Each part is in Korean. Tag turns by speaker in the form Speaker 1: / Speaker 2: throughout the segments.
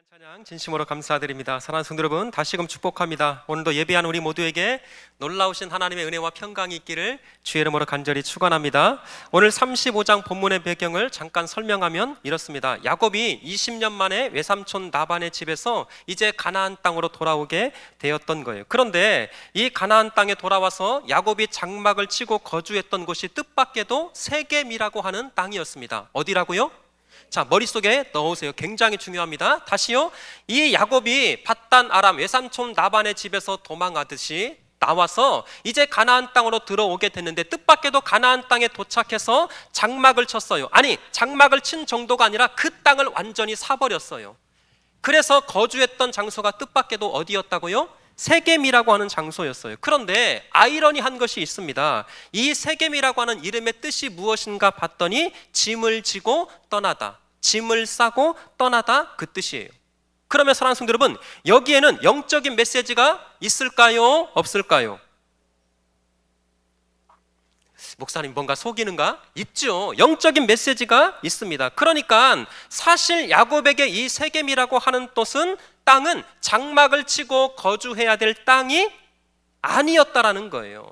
Speaker 1: 찬양 진심으로 감사드립니다. 사랑하는 성도 여러분, 다시금 축복합니다. 오늘도 예배한 우리 모두에게 놀라우신 하나님의 은혜와 평강이 있기를 주의 이름으로 간절히 축원합니다. 오늘 35장 본문의 배경을 잠깐 설명하면 이렇습니다. 야곱이 20년 만에 외삼촌 라반의 집에서 이제 가나안 땅으로 돌아오게 되었던 거예요. 그런데 이 가나안 땅에 돌아와서 야곱이 장막을 치고 거주했던 곳이 뜻밖에도 세겜이라고 하는 땅이었습니다. 어디라고요? 자, 머릿속에 넣으세요. 굉장히 중요합니다. 다시요. 이 야곱이 밧단 아람 외삼촌 라반의 집에서 도망하듯이 나와서 이제 가나안 땅으로 들어오게 됐는데 뜻밖에도 가나안 땅에 도착해서 장막을 쳤어요. 아니, 장막을 친 정도가 아니라 그 땅을 완전히 사버렸어요. 그래서 거주했던 장소가 뜻밖에도 어디였다고요? 세겜이라고 하는 장소였어요. 그런데 아이러니한 것이 있습니다. 이 세겜이라고 하는 이름의 뜻이 무엇인가 봤더니 짐을 지고 떠나다, 짐을 싸고 떠나다, 그 뜻이에요. 그러면 사랑하는 성도 여러분, 여기에는 영적인 메시지가 있을까요? 없을까요? 목사님 뭔가 속이는가? 있죠. 영적인 메시지가 있습니다. 그러니까 사실 야곱에게 이 세겜이라고 하는 땅은 장막을 치고 거주해야 될 땅이 아니었다라는 거예요.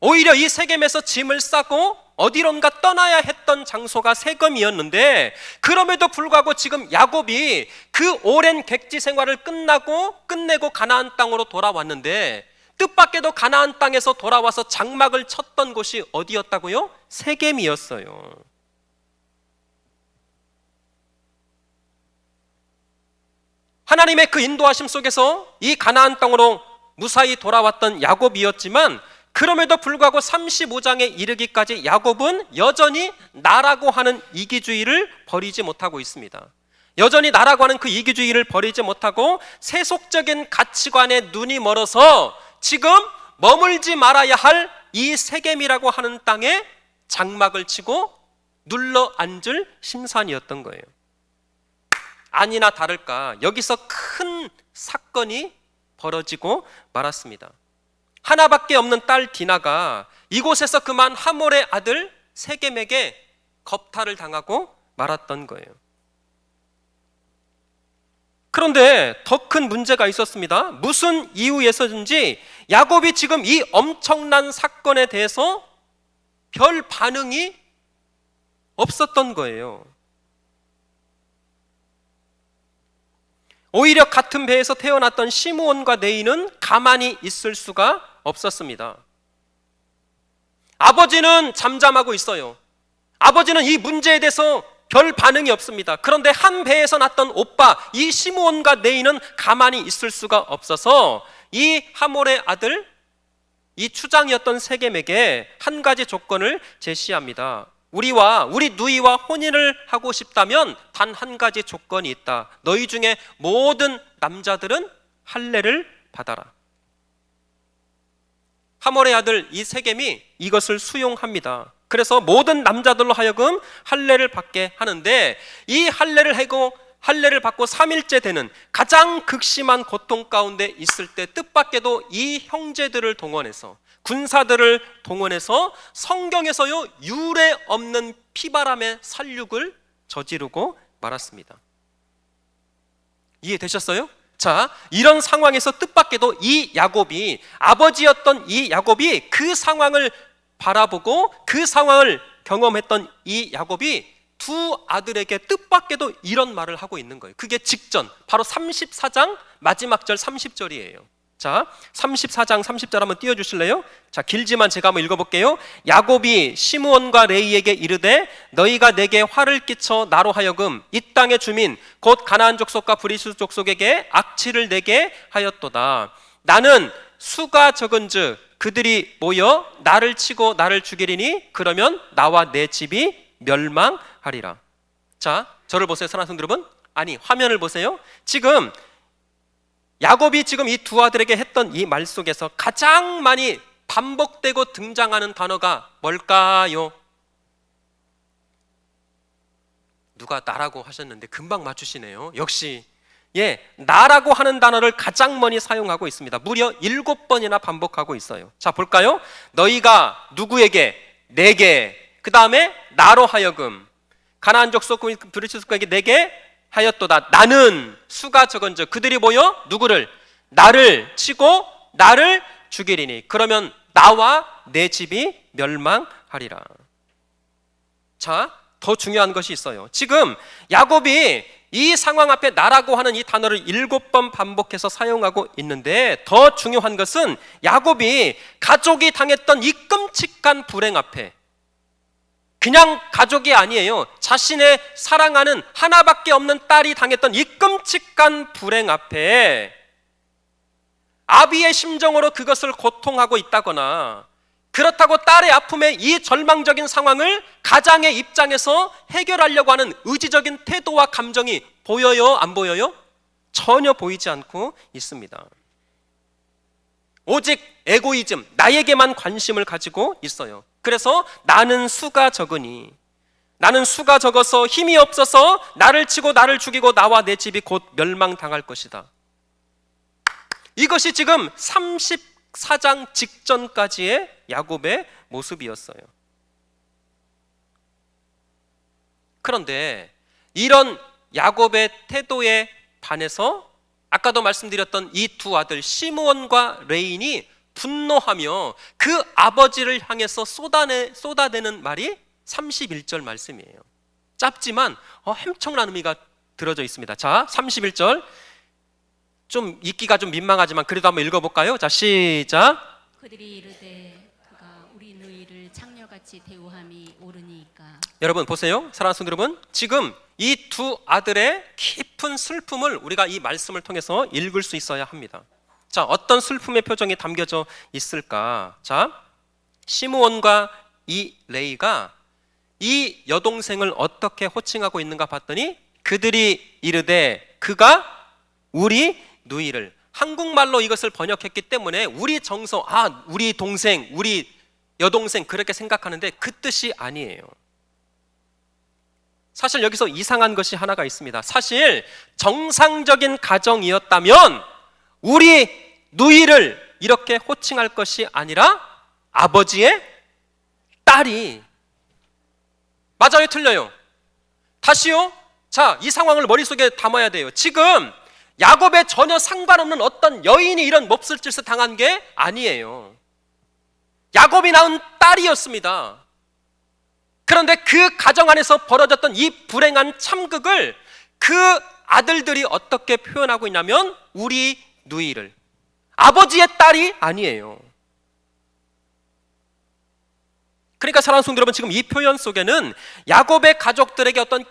Speaker 1: 오히려 이 세겜에서 짐을 싸고 어디론가 떠나야 했던 장소가 세겜이었는데, 그럼에도 불구하고 지금 야곱이 그 오랜 객지 생활을 끝내고 가나안 땅으로 돌아왔는데 뜻밖에도 가나안 땅에서 돌아와서 장막을 쳤던 곳이 어디였다고요? 세겜이었어요. 하나님의 그 인도하심 속에서 이 가나안 땅으로 무사히 돌아왔던 야곱이었지만, 그럼에도 불구하고 35장에 이르기까지 야곱은 여전히 나라고 하는 이기주의를 버리지 못하고 있습니다. 여전히 나라고 하는 그 이기주의를 버리지 못하고 세속적인 가치관에 눈이 멀어서 지금 머물지 말아야 할 이 세겜이라고 하는 땅에 장막을 치고 눌러 앉을 심산이었던 거예요. 아니나 다를까 여기서 큰 사건이 벌어지고 말았습니다. 하나밖에 없는 딸 디나가 이곳에서 그만 하몰의 아들 세겜에게 겁탈을 당하고 말았던 거예요. 그런데 더 큰 문제가 있었습니다. 무슨 이유에서든지 야곱이 지금 이 엄청난 사건에 대해서 별 반응이 없었던 거예요. 오히려 같은 배에서 태어났던 시므온과 레위는 가만히 있을 수가 없었습니다. 아버지는 잠잠하고 있어요. 아버지는 이 문제에 대해서 별 반응이 없습니다. 그런데 한 배에서 났던 오빠 이 시므온과 레위는 가만히 있을 수가 없어서 이 하몰의 아들, 이 추장이었던 세겜에게 한 가지 조건을 제시합니다. 우리 누이와 혼인을 하고 싶다면 단 한 가지 조건이 있다. 너희 중에 모든 남자들은 할례를 받아라. 하몰의 아들 이 세겜이 이것을 수용합니다. 그래서 모든 남자들로 하여금 할례를 받게 하는데, 이 할례를 받고 3일째 되는 가장 극심한 고통 가운데 있을 때 뜻밖에도 이 형제들을 동원해서, 군사들을 동원해서 성경에서요 유례 없는 피바람의 살육을 저지르고 말았습니다. 이해되셨어요? 자, 이런 상황에서 뜻밖에도 이 야곱이, 아버지였던 이 야곱이 그 상황을 바라보고 그 상황을 경험했던 이 야곱이 두 아들에게 뜻밖에도 이런 말을 하고 있는 거예요. 그게 직전, 바로 34장 마지막 절 30절이에요. 자, 34장 30절 한번 띄워주실래요? 자, 길지만 제가 한번 읽어볼게요. 야곱이 시므온과 레위에게 이르되 너희가 내게 화를 끼쳐 나로 하여금 이 땅의 주민 곧 가나안 족속과 브리스 족속에게 악취를 내게 하였도다. 나는 수가 적은즉 그들이 모여 나를 치고 나를 죽이리니 그러면 나와 내 집이 멸망하리라. 자, 저를 보세요, 사랑하는 성도 여러분. 아니, 화면을 보세요. 지금 야곱이 지금 이 두 아들에게 했던 이 말 속에서 가장 많이 반복되고 등장하는 단어가 뭘까요? 누가 나라고 하셨는데 금방 맞추시네요. 역시 나라고 하는 단어를 가장 많이 사용하고 있습니다. 무려 7번이나 반복하고 있어요. 자, 볼까요? 너희가 누구에게? 내게. 그 다음에 나로 하여금 가나안 족속 브리스 족속에게 내게 하였도다. 나는 수가 적은즉 그들이 모여 누구를? 나를 치고 나를 죽이리니 그러면 나와 내 집이 멸망하리라. 자, 더 중요한 것이 있어요. 지금 야곱이 이 상황 앞에 나라고 하는 이 단어를 7번 반복해서 사용하고 있는데 더 중요한 것은 야곱이 가족이 당했던 이 끔찍한 불행 앞에 그냥 가족이 아니에요. 자신의 사랑하는 하나밖에 없는 딸이 당했던 이 끔찍한 불행 앞에 아비의 심정으로 그것을 고통하고 있다거나 그렇다고 딸의 아픔의 이 절망적인 상황을 가장의 입장에서 해결하려고 하는 의지적인 태도와 감정이 보여요? 안 보여요? 전혀 보이지 않고 있습니다. 오직 에고이즘, 나에게만 관심을 가지고 있어요. 그래서 나는 수가 적으니, 나는 수가 적어서 힘이 없어서 나를 치고 나를 죽이고 나와 내 집이 곧 멸망당할 것이다. 이것이 지금 34장 직전까지의 야곱의 모습이었어요. 그런데 이런 야곱의 태도에 반해서 아까도 말씀드렸던 이 두 아들 시므온과 레인이 분노하며 그 아버지를 향해서 쏟아내는 말이 31절 말씀이에요. 짧지만 엄청난 의미가 들어져 있습니다. 자, 31절 좀 읽기가 좀 민망하지만 그래도 한번 읽어볼까요? 자, 시작.
Speaker 2: 그들이 이르되 그가 우리 누이를 창녀같이 대우함이 옳으니까.
Speaker 1: 여러분 보세요. 사랑하는 성도 여러분, 지금 이 두 아들의 깊은 슬픔을 우리가 이 말씀을 통해서 읽을 수 있어야 합니다. 자, 어떤 슬픔의 표정이 담겨져 있을까? 자, 시므온과 이 레이가 이 여동생을 어떻게 호칭하고 있는가 봤더니 그들이 이르되 그가 우리 누이를, 한국말로 이것을 번역했기 때문에 우리 정서, 우리 동생, 우리 여동생 그렇게 생각하는데 그 뜻이 아니에요. 사실 여기서 이상한 것이 하나가 있습니다. 사실 정상적인 가정이었다면 우리 누이를 이렇게 호칭할 것이 아니라 아버지의 딸이, 맞아요, 틀려요? 다시요. 자, 이 상황을 머릿속에 담아야 돼요. 지금 야곱에 전혀 상관없는 어떤 여인이 이런 몹쓸 짓을 당한 게 아니에요. 야곱이 낳은 딸이었습니다. 그런데 그 가정 안에서 벌어졌던 이 불행한 참극을 그 아들들이 어떻게 표현하고 있냐면 우리 누이를, 아버지의 딸이 아니에요. 그러니까 사랑하는 성도 여러분, 지금 이 표현 속에는 야곱의 가족들에게 어떤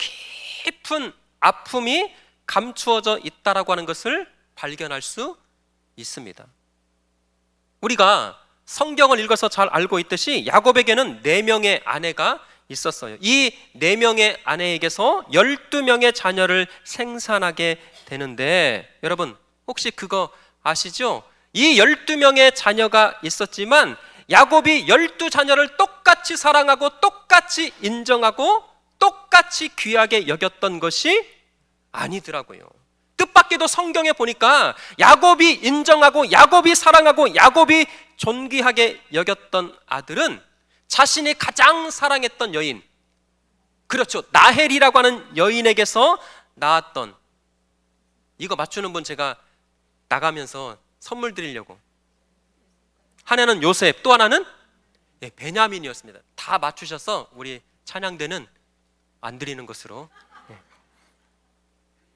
Speaker 1: 깊은 아픔이 감추어져 있다라고 하는 것을 발견할 수 있습니다. 우리가 성경을 읽어서 잘 알고 있듯이 야곱에게는 4명의 아내가 있었어요. 이 4명의 아내에게서 12명의 자녀를 생산하게 되는데 여러분 혹시 그거 아시죠? 이 12명의 자녀가 있었지만 야곱이 12자녀를 똑같이 사랑하고 똑같이 인정하고 똑같이 귀하게 여겼던 것이 아니더라고요. 뜻밖에도 성경에 보니까 야곱이 인정하고 야곱이 사랑하고 야곱이 존귀하게 여겼던 아들은 자신이 가장 사랑했던 여인, 그렇죠, 라헬이라고 하는 여인에게서 낳았던, 이거 맞추는 분 제가 나가면서 선물 드리려고, 하나는 요셉, 또 하나는 베냐민이었습니다. 다 맞추셔서 우리 찬양대는 안 드리는 것으로.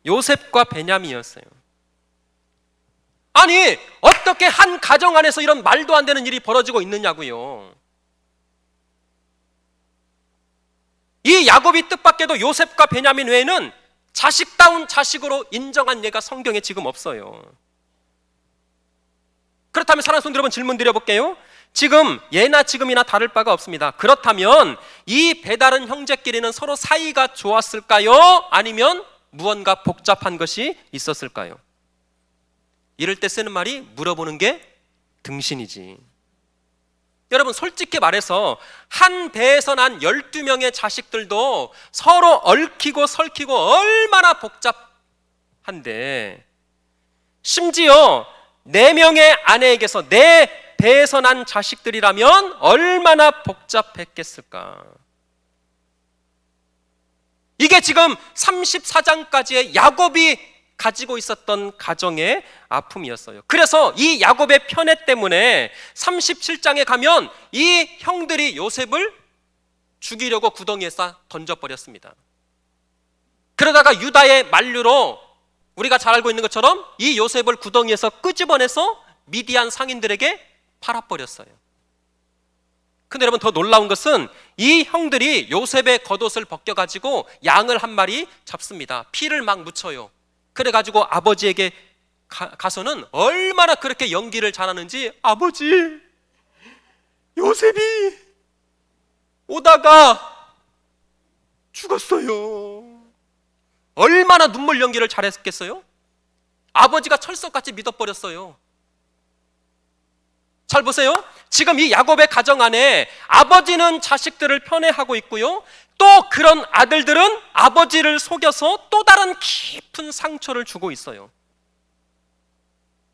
Speaker 1: 요셉과 베냐민이었어요. 아니 어떻게 한 가정 안에서 이런 말도 안 되는 일이 벌어지고 있느냐고요. 이 야곱이 뜻밖에도 요셉과 베냐민 외에는 자식다운 자식으로 인정한 예가 성경에 지금 없어요. 그렇다면 사랑하는 성도 여러분, 질문 드려볼게요. 지금 예나 지금이나 다를 바가 없습니다. 그렇다면 이 배다른 형제끼리는 서로 사이가 좋았을까요? 아니면 무언가 복잡한 것이 있었을까요? 이럴 때 쓰는 말이 물어보는 게 등신이지. 여러분 솔직히 말해서 한 배에서 난 12명의 자식들도 서로 얽히고 설키고 얼마나 복잡한데, 심지어 4명의 아내에게서 내 배에서 난 자식들이라면 얼마나 복잡했겠을까. 이게 지금 34장까지의 야곱이 가지고 있었던 가정의 아픔이었어요. 그래서 이 야곱의 편애 때문에 37장에 가면 이 형들이 요셉을 죽이려고 구덩이에 싸 던져버렸습니다. 그러다가 유다의 만류로 우리가 잘 알고 있는 것처럼 이 요셉을 구덩이에서 끄집어내서 미디안 상인들에게 팔아버렸어요. 근데 여러분, 더 놀라운 것은 이 형들이 요셉의 겉옷을 벗겨가지고 양을 한 마리 잡습니다. 피를 막 묻혀요. 그래가지고 아버지에게 가서는 얼마나 그렇게 연기를 잘하는지, 아버지, 요셉이 오다가 죽었어요. 얼마나 눈물 연기를 잘했겠어요? 아버지가 철석같이 믿어버렸어요. 잘 보세요. 지금 이 야곱의 가정 안에 아버지는 자식들을 편애하고 있고요, 또 그런 아들들은 아버지를 속여서 또 다른 깊은 상처를 주고 있어요.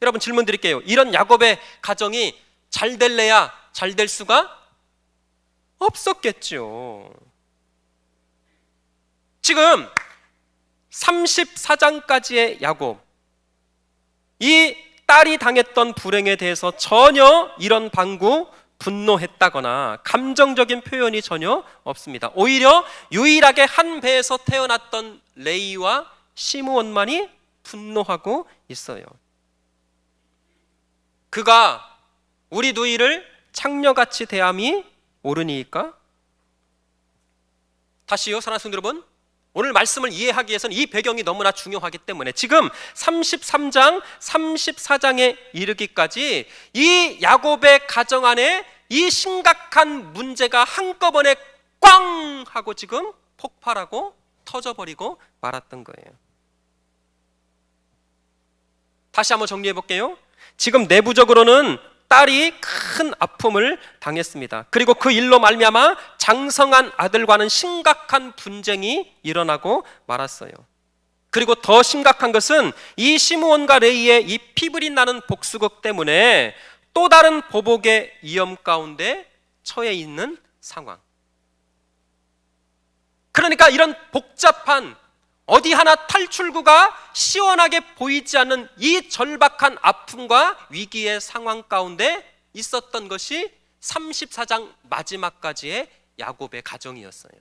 Speaker 1: 여러분, 질문 드릴게요. 이런 야곱의 가정이 잘 될래야 잘 될 수가 없었겠죠. 지금 34장까지의 야곱, 이 딸이 당했던 불행에 대해서 전혀 이런 방구, 분노했다거나 감정적인 표현이 전혀 없습니다. 오히려 유일하게 한 배에서 태어났던 레이와 시므온만이 분노하고 있어요. 그가 우리 누이를 창녀같이 대함이 옳으니까? 다시요, 사랑하는 성도 여러분, 오늘 말씀을 이해하기 위해서는 이 배경이 너무나 중요하기 때문에 지금 33장, 34장에 이르기까지 이 야곱의 가정 안에 이 심각한 문제가 한꺼번에 꽝 하고 지금 폭발하고 터져버리고 말았던 거예요. 다시 한번 정리해 볼게요. 지금 내부적으로는 딸이 큰 아픔을 당했습니다. 그리고 그 일로 말미암아 장성한 아들과는 심각한 분쟁이 일어나고 말았어요. 그리고 더 심각한 것은 이 시므온과 레이의 이 피불이 나는 복수극 때문에 또 다른 보복의 위험 가운데 처해 있는 상황. 그러니까 이런 복잡한, 어디 하나 탈출구가 시원하게 보이지 않는 이 절박한 아픔과 위기의 상황 가운데 있었던 것이 34장 마지막까지의 야곱의 가정이었어요.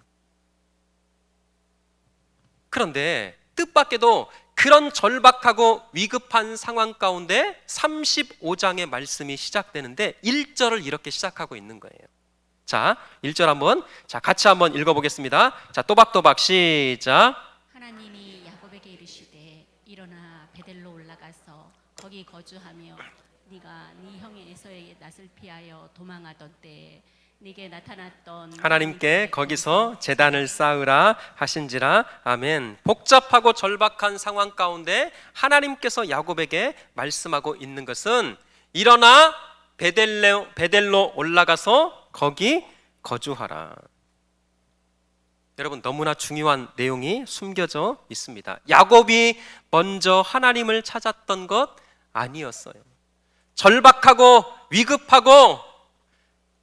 Speaker 1: 그런데 뜻밖에도 그런 절박하고 위급한 상황 가운데 35장의 말씀이 시작되는데 1절을 이렇게 시작하고 있는 거예요. 자, 1절 한번 같이 한번 읽어보겠습니다. 자, 또박또박 시작.
Speaker 2: 하나님이 야곱에게 이르시되 일어나 베델로 올라가서 거기 거주하며 네가 네 형 에서의 낯을 피하여 도망하던 때에 네게 나타났던
Speaker 1: 하나님께 거기서 제단을 쌓으라 하신지라. 아멘. 복잡하고 절박한 상황 가운데 하나님께서 야곱에게 말씀하고 있는 것은 일어나 베델로 올라가서 거기 거주하라. 여러분, 너무나 중요한 내용이 숨겨져 있습니다. 야곱이 먼저 하나님을 찾았던 것 아니었어요. 절박하고 위급하고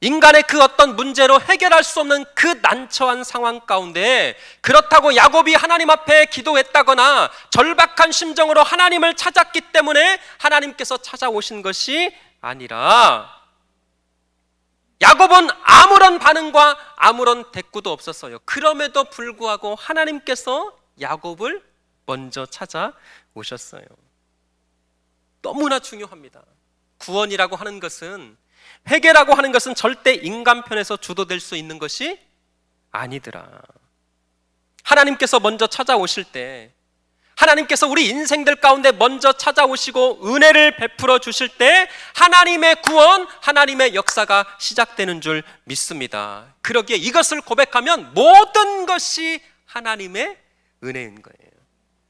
Speaker 1: 인간의 그 어떤 문제로 해결할 수 없는 그 난처한 상황 가운데, 그렇다고 야곱이 하나님 앞에 기도했다거나 절박한 심정으로 하나님을 찾았기 때문에 하나님께서 찾아오신 것이 아니라, 야곱은 아무런 반응과 아무런 대꾸도 없었어요. 그럼에도 불구하고 하나님께서 야곱을 먼저 찾아오셨어요. 너무나 중요합니다. 구원이라고 하는 것은, 회개라고 하는 것은 절대 인간 편에서 주도될 수 있는 것이 아니더라. 하나님께서 먼저 찾아오실 때, 하나님께서 우리 인생들 가운데 먼저 찾아오시고 은혜를 베풀어 주실 때 하나님의 구원, 하나님의 역사가 시작되는 줄 믿습니다. 그러기에 이것을 고백하면 모든 것이 하나님의 은혜인 거예요.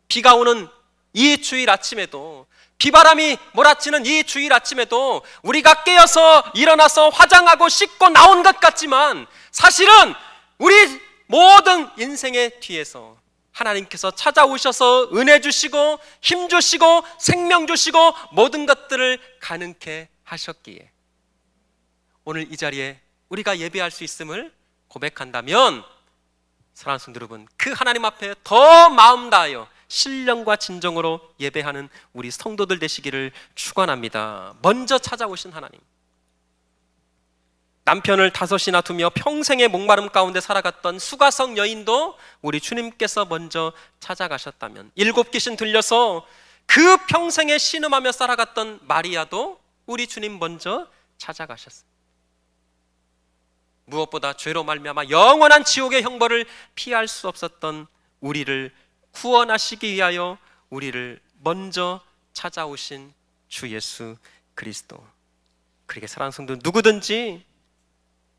Speaker 1: 비가 오는 이 주일 아침에도, 비바람이 몰아치는 이 주일 아침에도 우리가 깨어서 일어나서 화장하고 씻고 나온 것 같지만 사실은 우리 모든 인생의 뒤에서 하나님께서 찾아오셔서 은혜 주시고 힘 주시고 생명 주시고 모든 것들을 가능케 하셨기에 오늘 이 자리에 우리가 예배할 수 있음을 고백한다면 사랑하는 성도 여러분, 그 하나님 앞에 더 마음 다하여 신령과 진정으로 예배하는 우리 성도들 되시기를 축원합니다. 먼저 찾아오신 하나님, 남편을 5이나 두며 평생의 목마름 가운데 살아갔던 수가성 여인도 우리 주님께서 먼저 찾아가셨다면, 7 귀신 들려서 그 평생에 신음하며 살아갔던 마리아도 우리 주님 먼저 찾아가셨어요. 무엇보다 죄로 말미암아 영원한 지옥의 형벌을 피할 수 없었던 우리를 구원하시기 위하여 우리를 먼저 찾아오신 주 예수 그리스도. 그러게 사랑하는 성도, 누구든지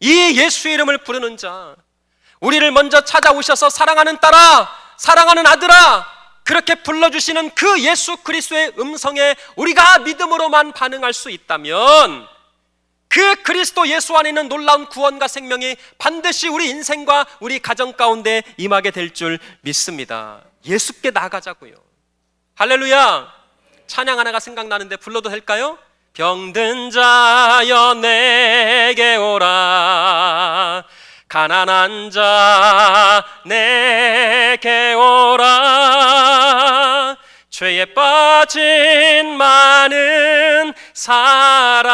Speaker 1: 이 예수의 이름을 부르는 자, 우리를 먼저 찾아오셔서 사랑하는 딸아, 사랑하는 아들아, 그렇게 불러주시는 그 예수 그리스도의 음성에 우리가 믿음으로만 반응할 수 있다면, 그 그리스도 예수 안에 있는 놀라운 구원과 생명이 반드시 우리 인생과 우리 가정 가운데 임하게 될 줄 믿습니다. 예수께 나아가자고요. 할렐루야. 찬양 하나가 생각나는데 불러도 될까요? 병든 자여 내게 오라, 가난한 자 내게 오라, 죄에 빠진 많은 사람들아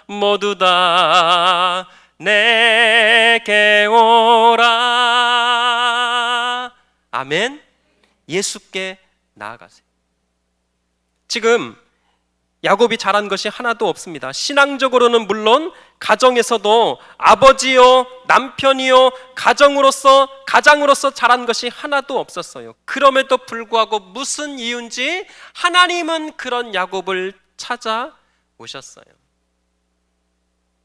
Speaker 1: 모두 다 내게 오라. 아멘. 예수께 나아가세요. 지금 야곱이 잘한 것이 하나도 없습니다. 신앙적으로는 물론 가정에서도 아버지요, 남편이요, 가장으로서 잘한 것이 하나도 없었어요. 그럼에도 불구하고 무슨 이유인지 하나님은 그런 야곱을 찾아오셨어요.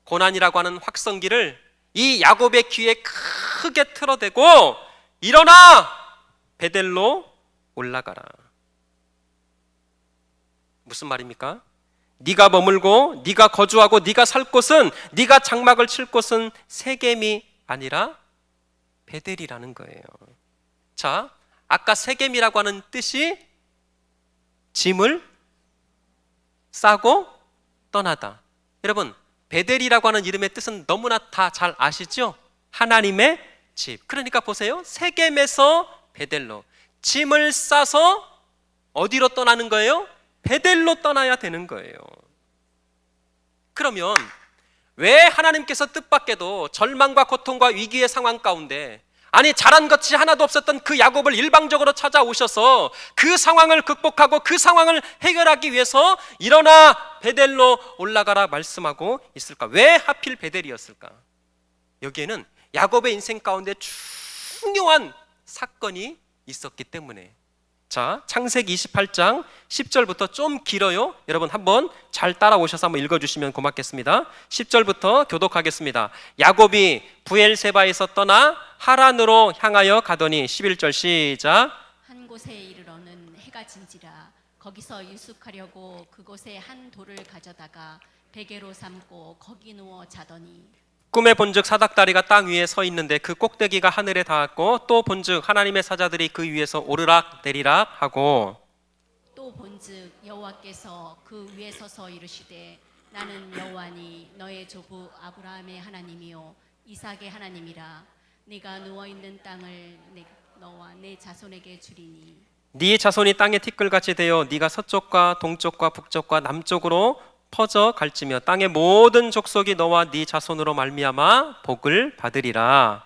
Speaker 1: 고난이라고 하는 확성기를 이 야곱의 귀에 크게 틀어대고, 일어나 베델로 올라가라. 무슨 말입니까? 네가 머물고 네가 거주하고 네가 살 곳은, 네가 장막을 칠 곳은 세겜이 아니라 베델이라는 거예요. 자, 아까 세겜이라고 하는 뜻이 짐을 싸고 떠나다. 여러분, 베델이라고 하는 이름의 뜻은 너무나 다 잘 아시죠? 하나님의 집. 그러니까 보세요, 세겜에서 베델로 짐을 싸서 어디로 떠나는 거예요? 베델로 떠나야 되는 거예요. 그러면 왜 하나님께서 뜻밖에도 절망과 고통과 위기의 상황 가운데, 아니 잘한 것이 하나도 없었던 그 야곱을 일방적으로 찾아오셔서 그 상황을 극복하고 그 상황을 해결하기 위해서 일어나 베델로 올라가라 말씀하고 있을까? 왜 하필 베델이었을까? 여기에는 야곱의 인생 가운데 중요한 사건이 있었기 때문에. 자, 창세기 28장 10절부터 좀 길어요. 여러분 한번 잘 따라오셔서 한번 읽어주시면 고맙겠습니다. 10절부터 교독하겠습니다. 야곱이 부엘세바에서 떠나 하란으로 향하여 가더니, 11절 시작.
Speaker 2: 한 곳에 이르러는 해가 진지라 거기서 유숙하려고 그곳에 한 돌을 가져다가 베개로 삼고 거기 누워 자더니,
Speaker 1: 꿈에 본즉 사닥다리가 땅 위에 서 있는데 그 꼭대기가 하늘에 닿았고, 또 본즉 하나님의 사자들이 그 위에서 오르락 내리락 하고,
Speaker 2: 또 본즉 여호와께서 그 위에 서서 이르시되 나는 여호와니 너의 조부 아브라함의 하나님이요 이삭의 하나님이라. 네가 누워 있는 땅을 너와 내 자손에게 주리니
Speaker 1: 네 자손이 땅의 티끌같이 되어 네가 서쪽과 동쪽과 북쪽과 남쪽으로 퍼져 갈지며 땅의 모든 족속이 너와 네 자손으로 말미암아 복을 받으리라.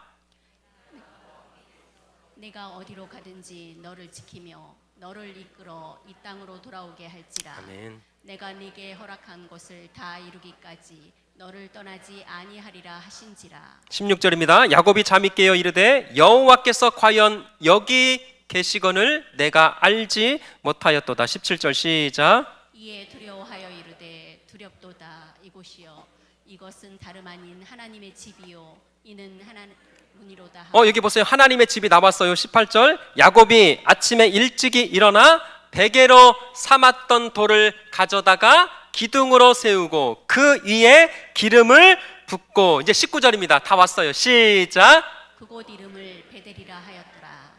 Speaker 2: 내가 어디로 가든지 너를 지키며 너를 이끌어 이 땅으로 돌아오게 할지라.
Speaker 1: 아멘.
Speaker 2: 내가 네게 허락한 것을 다 이루기까지 너를 떠나지 아니하리라 하신지라.
Speaker 1: 16절입니다. 야곱이 잠이 깨어 이르되 여호와께서 과연 여기 계시거늘 내가 알지 못하였도다. 17절 시작.
Speaker 2: 이에 두려워하여 이르되 두렵도다. 이곳이여 이것은 다름 아닌 하나님의 집이요 이는 하나님이로다.
Speaker 1: 여기 보세요. 하나님의 집이 나왔어요. 18절. 야곱이 아침에 일찍이 일어나 베개로 삼았던 돌을 가져다가 기둥으로 세우고 그 위에 기름을 붓고, 이제 19절입니다. 다 왔어요. 시작.
Speaker 2: 그곳 이름을 베델이라 하였더라.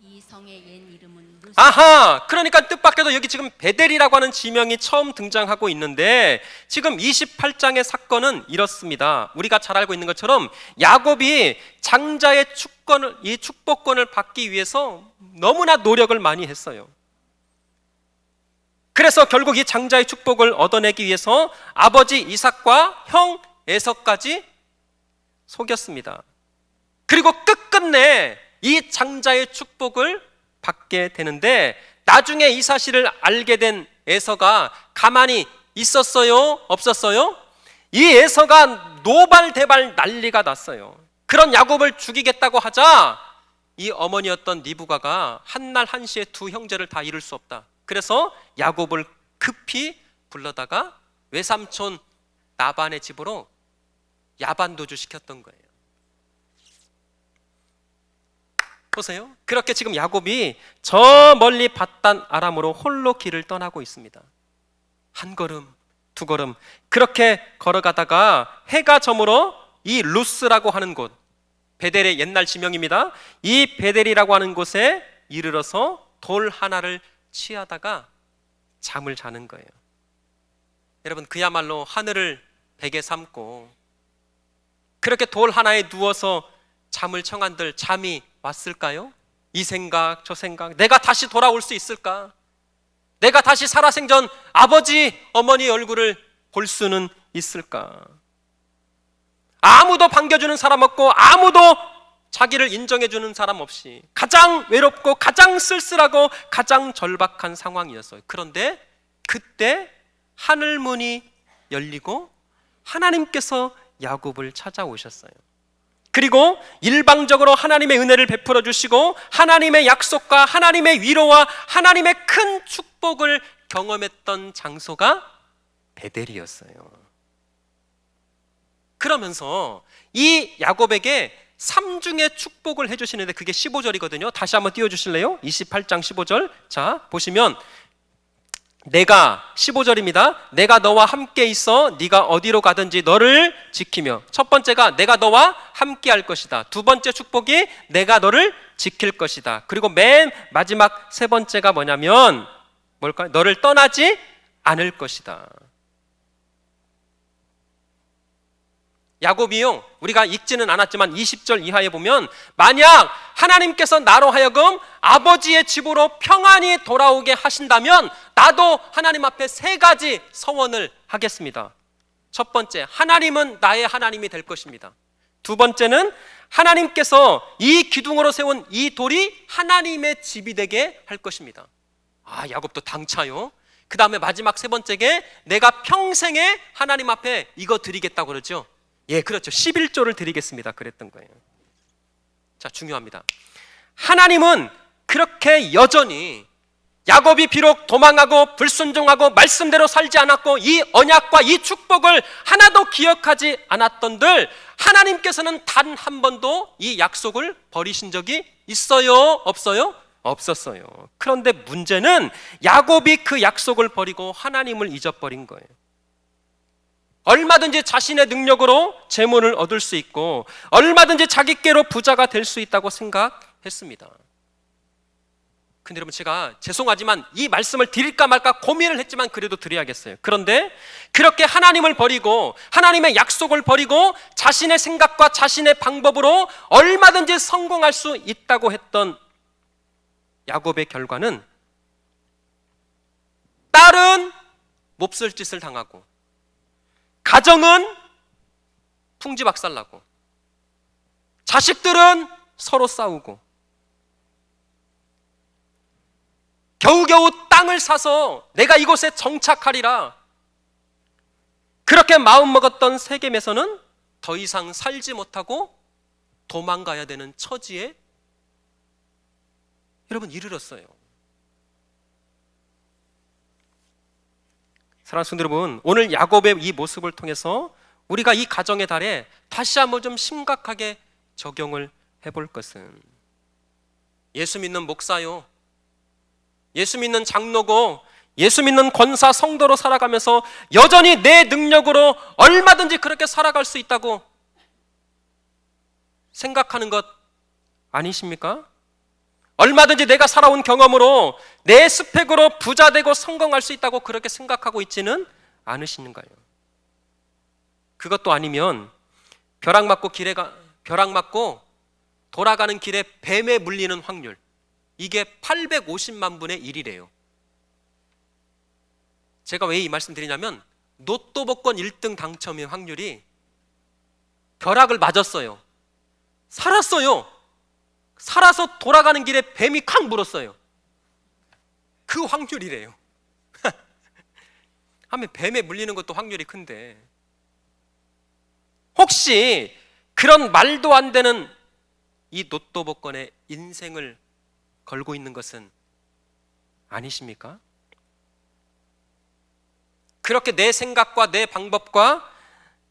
Speaker 2: 이 성의 옛 이름은
Speaker 1: 아하, 그러니까 뜻밖에도 여기 지금 베델이라고 하는 지명이 처음 등장하고 있는데 지금 28장의 사건은 이렇습니다. 우리가 잘 알고 있는 것처럼 야곱이 장자의 이 축복권을 받기 위해서 너무나 노력을 많이 했어요. 그래서 결국 이 장자의 축복을 얻어내기 위해서 아버지 이삭과 형 에서까지 속였습니다. 그리고 끝끝내 이 장자의 축복을 받게 되는데 나중에 이 사실을 알게 된 에서가 가만히 있었어요? 없었어요? 이 에서가 노발대발 난리가 났어요. 그런 야곱을 죽이겠다고 하자 이 어머니였던 리브가가 한날 한시에 두 형제를 다 잃을 수 없다. 그래서 야곱을 급히 불러다가 외삼촌 나반의 집으로 야반도주 시켰던 거예요. 보세요. 그렇게 지금 야곱이 저 멀리 밧단 아람으로 홀로 길을 떠나고 있습니다. 한 걸음, 두 걸음 그렇게 걸어가다가 해가 저물어 이 루스라고 하는 곳, 베델의 옛날 지명입니다. 이 베델이라고 하는 곳에 이르러서 돌 하나를 취하다가 잠을 자는 거예요. 여러분, 그야말로 하늘을 베개 삼고 그렇게 돌 하나에 누워서 잠을 청한들 잠이 왔을까요? 이 생각 저 생각, 내가 다시 돌아올 수 있을까? 내가 다시 살아생전 아버지 어머니 얼굴을 볼 수는 있을까? 아무도 반겨주는 사람 없고 아무도 자기를 인정해주는 사람 없이 가장 외롭고 가장 쓸쓸하고 가장 절박한 상황이었어요. 그런데 그때 하늘문이 열리고 하나님께서 야곱을 찾아오셨어요. 그리고 일방적으로 하나님의 은혜를 베풀어 주시고 하나님의 약속과 하나님의 위로와 하나님의 큰 축복을 경험했던 장소가 베델이었어요. 그러면서 이 야곱에게 3중의 축복을 해주시는데 그게 15절이거든요. 다시 한번 띄워주실래요? 28장 15절. 자, 보시면 내가 15절입니다. 내가 너와 함께 있어 네가 어디로 가든지 너를 지키며. 첫 번째가 내가 너와 함께 할 것이다. 두 번째 축복이 내가 너를 지킬 것이다. 그리고 맨 마지막 세 번째가 뭐냐면 뭘까요? 너를 떠나지 않을 것이다. 야곱이요, 우리가 읽지는 않았지만 20절 이하에 보면 만약 하나님께서 나로 하여금 아버지의 집으로 평안히 돌아오게 하신다면 나도 하나님 앞에 세 가지 서원을 하겠습니다. 첫 번째, 하나님은 나의 하나님이 될 것입니다. 두 번째는 하나님께서 이 기둥으로 세운 이 돌이 하나님의 집이 되게 할 것입니다. 아, 야곱도 당차요. 그 다음에 마지막 세 번째게 내가 평생에 하나님 앞에 이거 드리겠다고 그러죠. 예, 그렇죠. 11조를 드리겠습니다. 그랬던 거예요. 자, 중요합니다. 하나님은 그렇게 여전히 야곱이 비록 도망하고 불순종하고 말씀대로 살지 않았고 이 언약과 이 축복을 하나도 기억하지 않았던들 하나님께서는 단 한 번도 이 약속을 버리신 적이 있어요? 없어요? 없었어요. 그런데 문제는 야곱이 그 약속을 버리고 하나님을 잊어버린 거예요. 얼마든지 자신의 능력으로 재물을 얻을 수 있고 얼마든지 자기께로 부자가 될 수 있다고 생각했습니다. 근데 여러분, 제가 죄송하지만 이 말씀을 드릴까 말까 고민을 했지만 그래도 드려야겠어요. 그런데 그렇게 하나님을 버리고 하나님의 약속을 버리고 자신의 생각과 자신의 방법으로 얼마든지 성공할 수 있다고 했던 야곱의 결과는 딸은 몹쓸 짓을 당하고 가정은 풍지박살나고 자식들은 서로 싸우고 겨우겨우 땅을 사서 내가 이곳에 정착하리라 그렇게 마음먹었던 세겜에서는 더 이상 살지 못하고 도망가야 되는 처지에 여러분 이르렀어요. 사랑하는 성도 여러분, 오늘 야곱의 이 모습을 통해서 우리가 이 가정의 달에 다시 한번 좀 심각하게 적용을 해볼 것은 예수 믿는 목사요, 예수 믿는 장로고 예수 믿는 권사 성도로 살아가면서 여전히 내 능력으로 얼마든지 그렇게 살아갈 수 있다고 생각하는 것 아니십니까? 얼마든지 내가 살아온 경험으로 내 스펙으로 부자되고 성공할 수 있다고 그렇게 생각하고 있지는 않으시는가요? 그것도 아니면 벼락 맞고 돌아가는 길에 뱀에 물리는 확률, 이게 850만 분의 1이래요. 제가 왜 이 말씀 드리냐면 로또 복권 1등 당첨의 확률이 벼락을 맞았어요. 살았어요. 살아서 돌아가는 길에 뱀이 콱 물었어요. 그 확률이래요. 하면 뱀에 물리는 것도 확률이 큰데, 혹시 그런 말도 안 되는 이 로또 복권에 인생을 걸고 있는 것은 아니십니까? 그렇게 내 생각과 내 방법과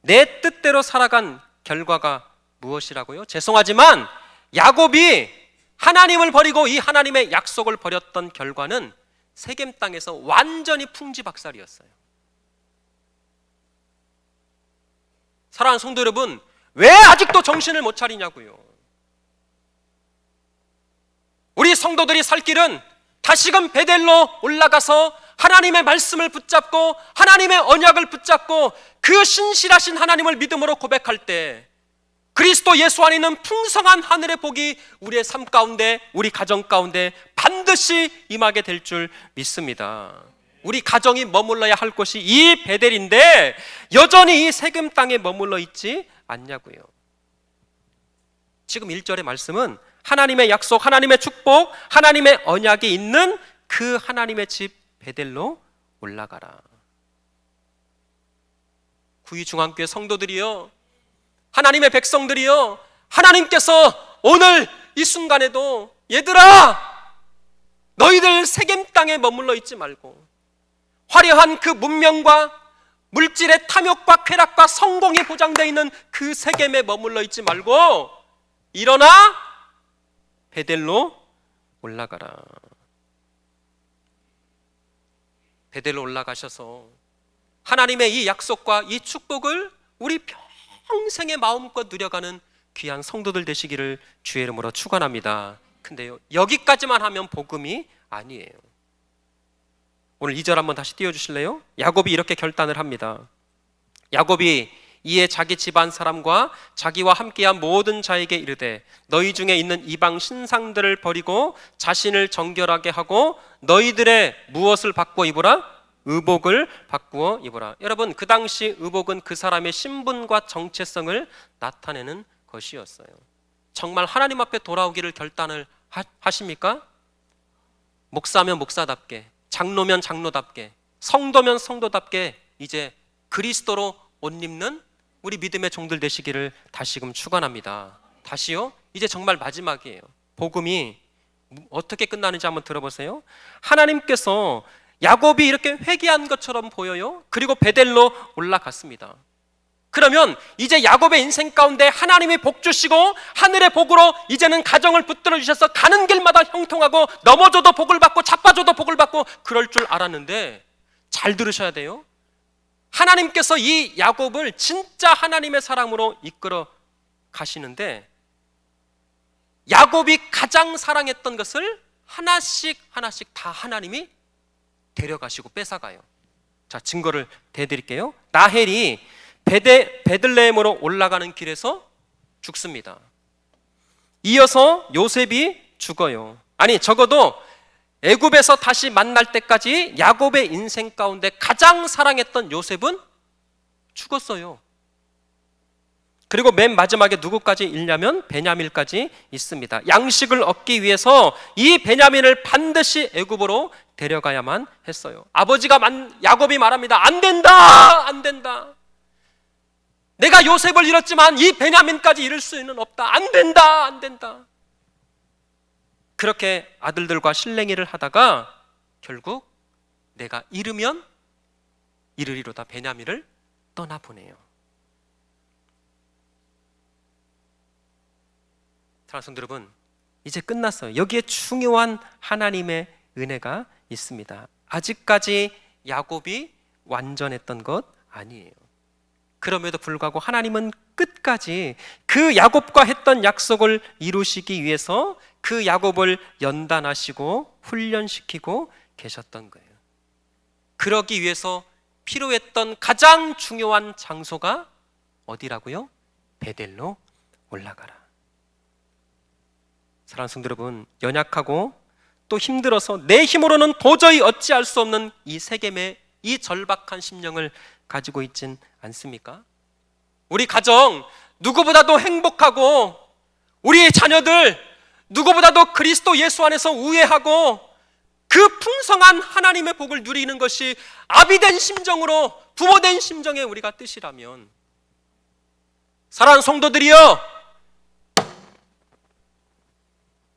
Speaker 1: 내 뜻대로 살아간 결과가 무엇이라고요? 죄송하지만 야곱이 하나님을 버리고 이 하나님의 약속을 버렸던 결과는 세겜 땅에서 완전히 풍지박살이었어요. 사랑하는 성도 여러분, 왜 아직도 정신을 못 차리냐고요? 우리 성도들이 살 길은 다시금 베델로 올라가서 하나님의 말씀을 붙잡고 하나님의 언약을 붙잡고 그 신실하신 하나님을 믿음으로 고백할 때 그리스도 예수 안에 있는 풍성한 하늘의 복이 우리의 삶 가운데, 우리 가정 가운데 반드시 임하게 될 줄 믿습니다. 우리 가정이 머물러야 할 곳이 이 베델인데 여전히 이 세겜 땅에 머물러 있지 않냐고요. 지금 1절의 말씀은 하나님의 약속, 하나님의 축복, 하나님의 언약이 있는 그 하나님의 집 베델로 올라가라. 구의중앙교회 성도들이요, 하나님의 백성들이요, 하나님께서 오늘 이 순간에도 얘들아, 너희들 세겜 땅에 머물러 있지 말고 화려한 그 문명과 물질의 탐욕과 쾌락과 성공이 보장되어 있는 그 세겜에 머물러 있지 말고 일어나 베델로 올라가라. 베델로 올라가셔서 하나님의 이 약속과 이 축복을 우리 평생의 마음껏 누려가는 귀한 성도들 되시기를 주의 이름으로 축원합니다. 근데요, 여기까지만 하면 복음이 아니에요. 오늘 2절 한번 다시 띄워주실래요? 야곱이 이렇게 결단을 합니다. 야곱이 이에 자기 집안 사람과 자기와 함께한 모든 자에게 이르되 너희 중에 있는 이방 신상들을 버리고 자신을 정결하게 하고 너희들의 무엇을 바꾸어 입으라? 의복을 바꾸어 입으라. 여러분, 그 당시 의복은 그 사람의 신분과 정체성을 나타내는 것이었어요. 정말 하나님 앞에 돌아오기를 결단을 하십니까? 목사면 목사답게, 장로면 장로답게, 성도면 성도답게 이제 그리스도로 옷 입는 우리 믿음의 종들 되시기를 다시금 축원합니다. 다시요? 이제 정말 마지막이에요. 복음이 어떻게 끝나는지 한번 들어보세요. 하나님께서 야곱이 이렇게 회개한 것처럼 보여요. 그리고 베델로 올라갔습니다. 그러면 이제 야곱의 인생 가운데 하나님이 복 주시고 하늘의 복으로 이제는 가정을 붙들어 주셔서 가는 길마다 형통하고 넘어져도 복을 받고 자빠져도 복을 받고 그럴 줄 알았는데, 잘 들으셔야 돼요. 하나님께서 이 야곱을 진짜 하나님의 사랑으로 이끌어 가시는데 야곱이 가장 사랑했던 것을 하나씩 다 하나님이 데려가시고 뺏어가요. 자, 증거를 대드릴게요. 라헬이 베들레헴으로 올라가는 길에서 죽습니다. 이어서 요셉이 죽어요. 아니, 적어도 애굽에서 다시 만날 때까지 야곱의 인생 가운데 가장 사랑했던 요셉은 죽었어요. 그리고 맨 마지막에 누구까지 있냐면 베냐민까지 있습니다. 양식을 얻기 위해서 이 베냐민을 반드시 애굽으로 데려가야만 했어요. 아버지가 야곱이 말합니다. 안 된다, 안 된다. 내가 요셉을 잃었지만 이 베냐민까지 잃을 수는 없다. 안 된다, 안 된다. 그렇게 아들들과 실랭이를 하다가 결국 내가 잃으면 잃으리로다 베냐민을 떠나보내요. 사랑하는 성도 여러분, 이제 끝났어요. 여기에 중요한 하나님의 은혜가 있습니다. 아직까지 야곱이 완전했던 것 아니에요. 그럼에도 불구하고 하나님은 끝까지 그 야곱과 했던 약속을 이루시기 위해서 그 야곱을 연단하시고 훈련시키고 계셨던 거예요. 그러기 위해서 필요했던 가장 중요한 장소가 어디라고요? 베델로 올라가라. 사랑하는 성도 여러분, 연약하고 또 힘들어서 내 힘으로는 도저히 어찌할 수 없는 이 세겜의 이 절박한 심령을 가지고 있진 않습니까? 우리 가정 누구보다도 행복하고 우리의 자녀들 누구보다도 그리스도 예수 안에서 우애하고 그 풍성한 하나님의 복을 누리는 것이 아비된 심정으로 부모된 심정의 우리가 뜻이라면, 사랑하는 성도들이여,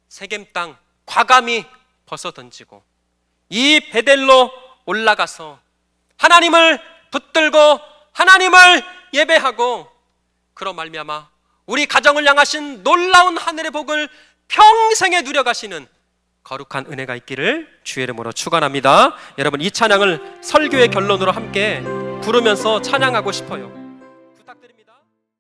Speaker 1: 세겜 땅 과감히 벗어던지고 이 베델로 올라가서 하나님을 붙들고 하나님을 예배하고 그로 말미암아 우리 가정을 향하신 놀라운 하늘의 복을 평생에 누려가시는 거룩한 은혜가 있기를 주의 이름으로 축원합니다. 여러분, 이 찬양을 설교의 결론으로 함께 부르면서 찬양하고 싶어요. 부탁드립니다.